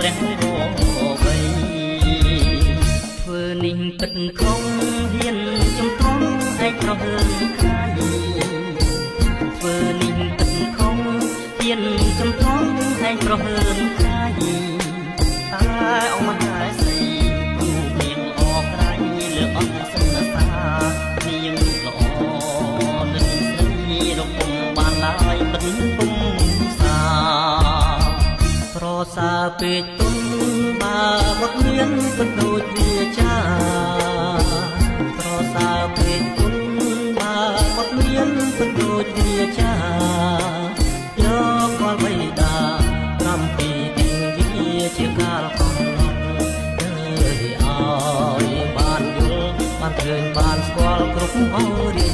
ព្រះរវៃធ្វើនេះពិតខំហ៊ានចំត្រង់ឯកប្រហើនខាយធ្វើនេះពិតខំហ៊ានចំត្រង់ឯកប្រហើនខាយតែអង្គមហាស្រីគូនាងអក្រៃលើអត់សន្តានាងល្អនឹងស្រីរកពុំបានឡើយពិតពុំសាប្រសាពេកទុនបាវត្តមានពិតដូចវាចាប្រសាពេកទុនបាវត្តមានពិតដូចវាចាយកកលបៃតា7ទីវាជាកាលកំណត់ឲ្យបានយល់បានឃើញបានស្គាល់គ្រប់អរិយ